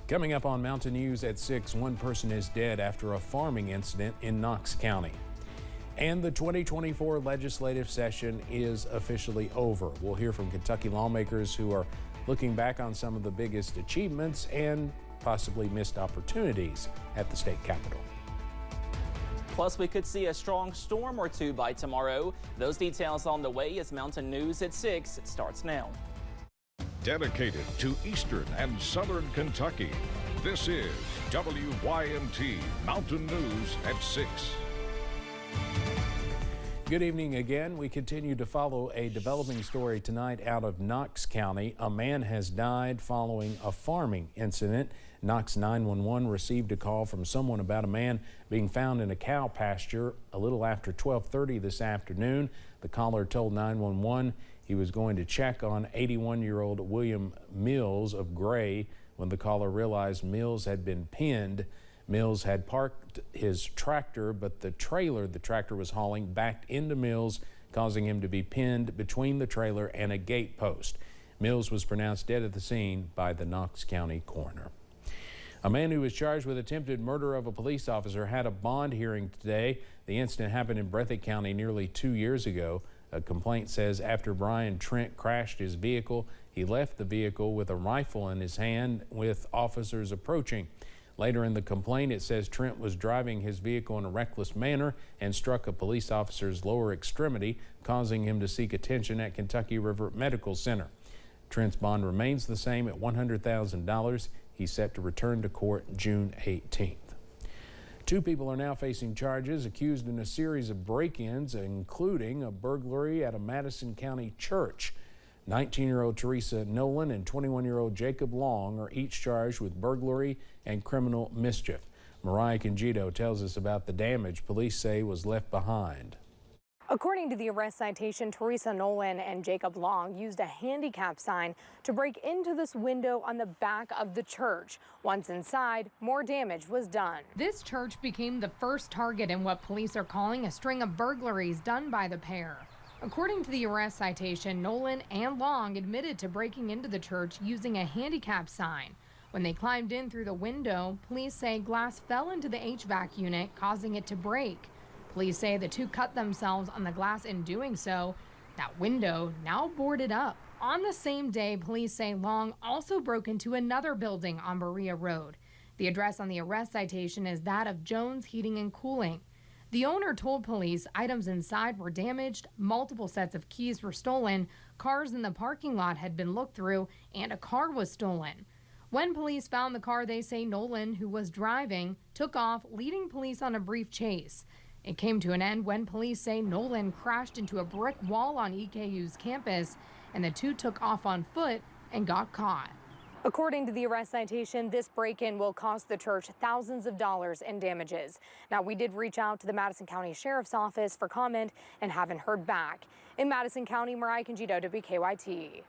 Coming up on Mountain News at 6, one person is dead after a farming incident in Knox County. And the 2024 legislative session is officially over. We'll hear from Kentucky lawmakers who are looking back on some of the biggest achievements and possibly missed opportunities at the state capitol. Plus, we could see a strong storm or two by tomorrow. Those details on the way as Mountain News at 6 starts now. Dedicated to Eastern and Southern Kentucky, this is WYMT Mountain News at 6. Good evening again. We continue to follow a developing story tonight out of Knox County. A man has died following a farming incident. Knox 911 received a call from someone about a man being found in a cow pasture a little after 12:30 this afternoon. The caller told 911 he was going to check on 81-year-old William Mills of Gray when the caller realized Mills had been pinned. Mills had parked his tractor, but the trailer the tractor was hauling backed into Mills, causing him to be pinned between the trailer and a gate post. Mills was pronounced dead at the scene by the Knox County coroner. A man who was charged with attempted murder of a police officer had a bond hearing today. The incident happened in Breathitt County nearly 2 years ago. A complaint says after Brian Trent crashed his vehicle, he left the vehicle with a rifle in his hand with officers approaching. Later in the complaint, it says Trent was driving his vehicle in a reckless manner and struck a police officer's lower extremity, causing him to seek attention at Kentucky River Medical Center. Trent's bond remains the same at $100,000. He's set to return to court June 18th. Two people are now facing charges accused in a series of break-ins, including a burglary at a Madison County church. 19-year-old Teresa Nolan and 21-year-old Jacob Long are each charged with burglary and criminal mischief. Mariah Congito tells us about the damage police say was left behind. According to the arrest citation, Teresa Nolan and Jacob Long used a handicap sign to break into this window on the back of the church. Once inside, more damage was done. This church became the first target in what police are calling a string of burglaries done by the pair. According to the arrest citation, Nolan and Long admitted to breaking into the church using a handicap sign. When they climbed in through the window, police say glass fell into the HVAC unit, causing it to break. Police say the two cut themselves on the glass in doing so. That window now boarded up. On the same day, police say Long also broke into another building on Berea Road. The address on the arrest citation is that of Jones Heating and Cooling. The owner told police items inside were damaged, multiple sets of keys were stolen, cars in the parking lot had been looked through, and a car was stolen. When police found the car, they say Nolan, who was driving, took off, leading police on a brief chase. It came to an end when police say Nolan crashed into a brick wall on EKU's campus, and the two took off on foot and got caught. According to the arrest citation, this break-in will cost the church thousands of dollars in damages. Now, we did reach out to the Madison County Sheriff's Office for comment and haven't heard back. In Madison County, Mariah Congito, WKYT.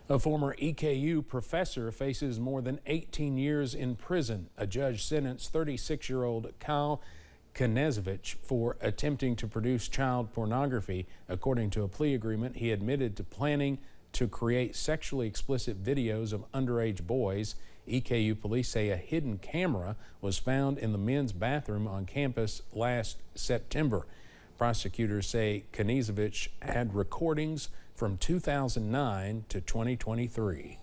A former EKU professor faces more than 18 years in prison. A judge sentenced 36-year-old Kyle Knezevich for attempting to produce child pornography. According to a plea agreement, he admitted to planning to create sexually explicit videos of underage boys. EKU police say a hidden camera was found in the men's bathroom on campus last September. Prosecutors say Knezevich had recordings from 2009 to 2023.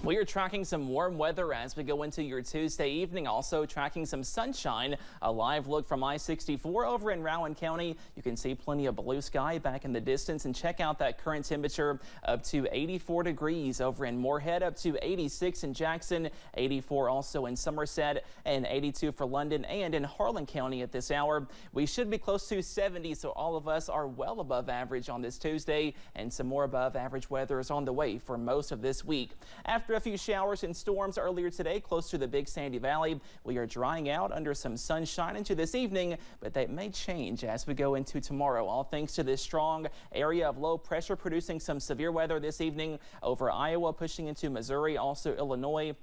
We are tracking some warm weather as we go into your Tuesday evening. Also tracking some sunshine. A live look from I-64 over in Rowan County. You can see plenty of blue sky back in the distance, and check out that current temperature up to 84 degrees over in Moorhead, up to 86 in Jackson, 84 also in Somerset, and 82 for London and in Harlan County at this hour. We should be close to 70, so all of us are well above average on this Tuesday, and some more above average weather is on the way for most of this week. After a few showers and storms earlier today close to the Big Sandy Valley, we are drying out under some sunshine into this evening, but that may change as we go into tomorrow, all thanks to this strong area of low pressure producing some severe weather this evening over Iowa, pushing into Missouri, also Illinois,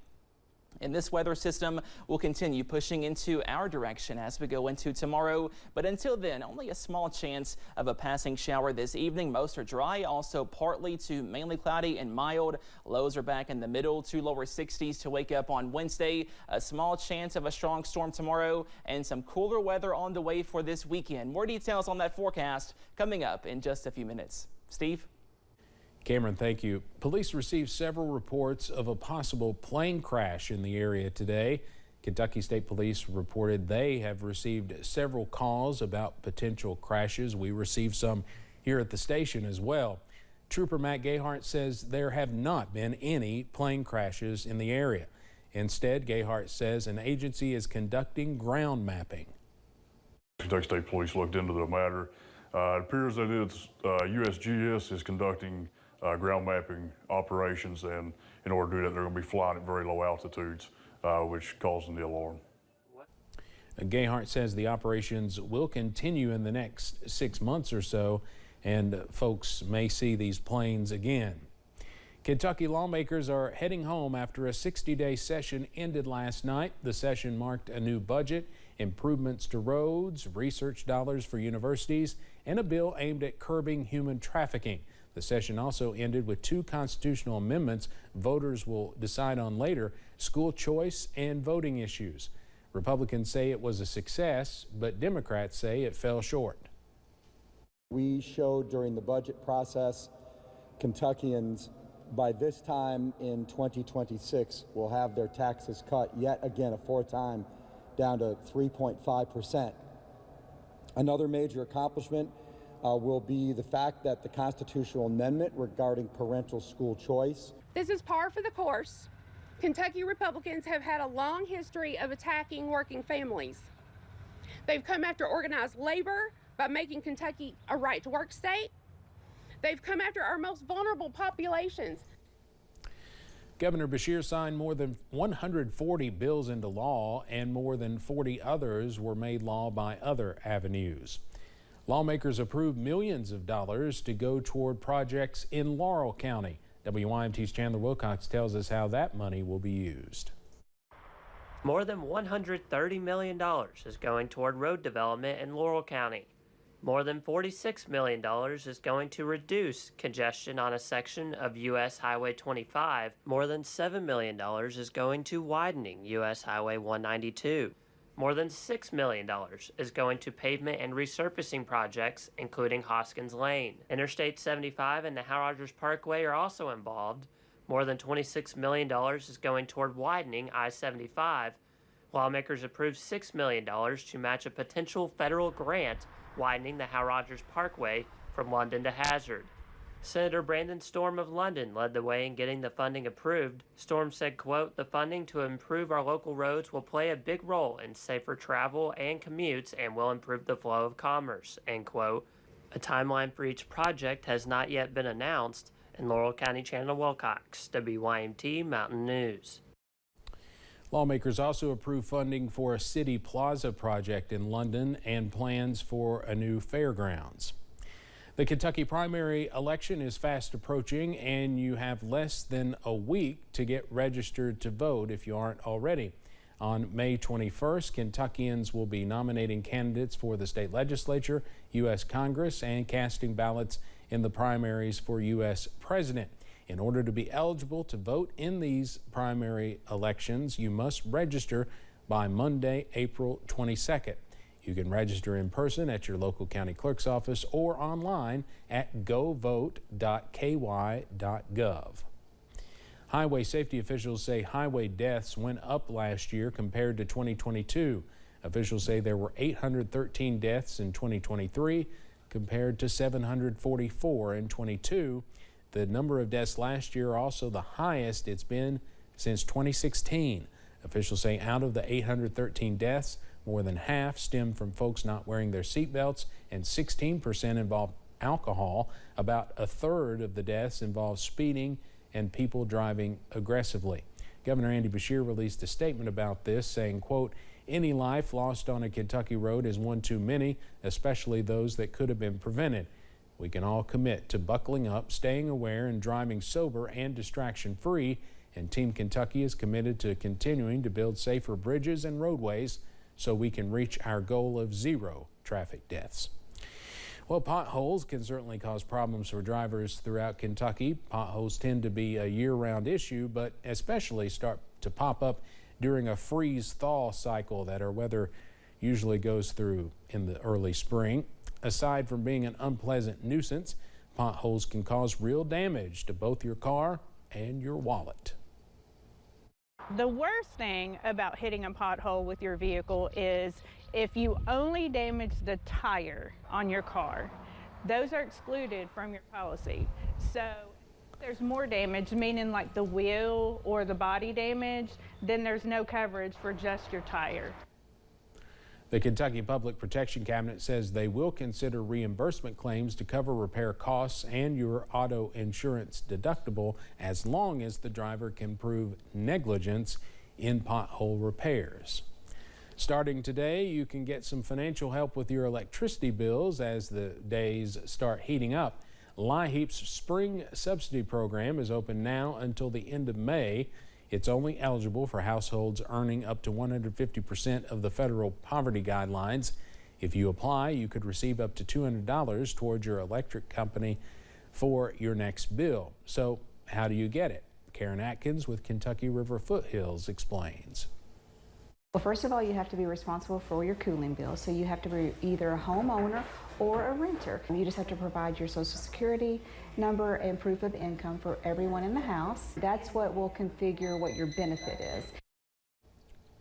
And this weather system will continue pushing into our direction as we go into tomorrow. But until then, only a small chance of a passing shower this evening. Most are dry, also partly to mainly cloudy and mild. Lows are back in the middle to lower 60s to wake up on Wednesday. A small chance of a strong storm tomorrow and some cooler weather on the way for this weekend. More details on that forecast coming up in just a few minutes. Steve? Cameron, thank you. Police received several reports of a possible plane crash in the area today. Kentucky State Police reported they have received several calls about potential crashes. We received some here at the station as well. Trooper Matt Gayhart says there have not been any plane crashes in the area. Instead, Gayhart says an agency is conducting ground mapping. Kentucky State Police looked into the matter. It appears that USGS is conducting ground mapping operations, and in order to do that, they're going to be flying at very low altitudes, which causing the alarm. Gayhart says the operations will continue in the next 6 months or so, and folks may see these planes again. Kentucky lawmakers are heading home after a 60-day session ended last night. The session marked a new budget, improvements to roads, research dollars for universities, and a bill aimed at curbing human trafficking. The session also ended with 2 constitutional amendments voters will decide on later, school choice and voting issues. Republicans say it was a success, but Democrats say it fell short. We showed during the budget process Kentuckians by this time in 2026 will have their taxes cut yet again a 4th time down to 3.5%. Another major accomplishment will be the fact that the constitutional amendment regarding parental school choice. This is par for the course. Kentucky Republicans have had a long history of attacking working families. They've come after organized labor by making Kentucky a right-to-work state. They've come after our most vulnerable populations. Governor Beshear signed more than 140 bills into law, and more than 40 others were made law by other avenues. Lawmakers approved millions of dollars to go toward projects in Laurel County. WYMT's Chandler Wilcox tells us how that money will be used. More than $130 million is going toward road development in Laurel County. More than $46 million is going to reduce congestion on a section of U.S. Highway 25. More than $7 million is going to widening U.S. Highway 192. More than $6 million is going to pavement and resurfacing projects, including Hoskins Lane. Interstate 75 and the Hal Rogers Parkway are also involved. More than $26 million is going toward widening I-75. Lawmakers approved $6 million to match a potential federal grant widening the Hal Rogers Parkway from London to Hazard. Senator Brandon Storm of London led the way in getting the funding approved. Storm said, quote, "The funding to improve our local roads will play a big role in safer travel and commutes and will improve the flow of commerce," end quote. A timeline for each project has not yet been announced. In Laurel County, Chandler Wilcox, WYMT Mountain News. Lawmakers also approved funding for a city plaza project in London and plans for a new fairgrounds. The Kentucky primary election is fast approaching, and you have less than a week to get registered to vote if you aren't already. On May 21st, Kentuckians will be nominating candidates for the state legislature, U.S. Congress, and casting ballots in the primaries for U.S. president. In order to be eligible to vote in these primary elections, you must register by Monday, April 22nd. You can register in person at your local county clerk's office or online at govote.ky.gov. Highway safety officials say highway deaths went up last year compared to 2022. Officials say there were 813 deaths in 2023 compared to 744 in 22. The number of deaths last year also the highest it's been since 2016. Officials say out of the 813 deaths, more than half stem from folks not wearing their seatbelts, and 16% involved alcohol. About a third of the deaths involved speeding and people driving aggressively. Governor Andy Beshear released a statement about this, saying, quote, "Any life lost on a Kentucky road is one too many, especially those that could have been prevented. We can all commit to buckling up, staying aware, and driving sober and distraction-free And Team Kentucky is committed to continuing to build safer bridges and roadways so we can reach our goal of 0 traffic deaths. Well, potholes can certainly cause problems for drivers throughout Kentucky. Potholes tend to be a year-round issue, but especially start to pop up during a freeze-thaw cycle that our weather usually goes through in the early spring. Aside from being an unpleasant nuisance, potholes can cause real damage to both your car and your wallet. The worst thing about hitting a pothole with your vehicle is if you only damage the tire on your car. Those are excluded from your policy. So if there's more damage, meaning like the wheel or the body damage, then there's no coverage for just your tire. The Kentucky Public Protection Cabinet says they will consider reimbursement claims to cover repair costs and your auto insurance deductible as long as the driver can prove negligence in pothole repairs. Starting today, you can get some financial help with your electricity bills as the days start heating up. LIHEAP's Spring Subsidy Program is open now until the end of May. It's only eligible for households earning up to 150% of the federal poverty guidelines. If you apply, you could receive up to $200 towards your electric company for your next bill. So how do you get it? Karen Atkins with Kentucky River Foothills explains. Well, first of all, you have to be responsible for your cooling bill. So you have to be either a homeowner or a renter. You just have to provide your Social Security number and proof of income for everyone in the house. That's what will configure what your benefit is.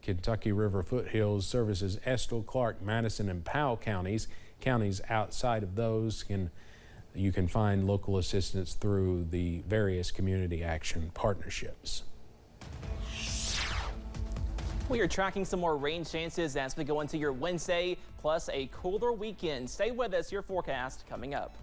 Kentucky River Foothills services Estill, Clark, Madison, and Powell counties. Counties outside of those you can find local assistance through the various community action partnerships. We are tracking some more rain chances as we go into your Wednesday, plus a cooler weekend. Stay with us, your forecast coming up.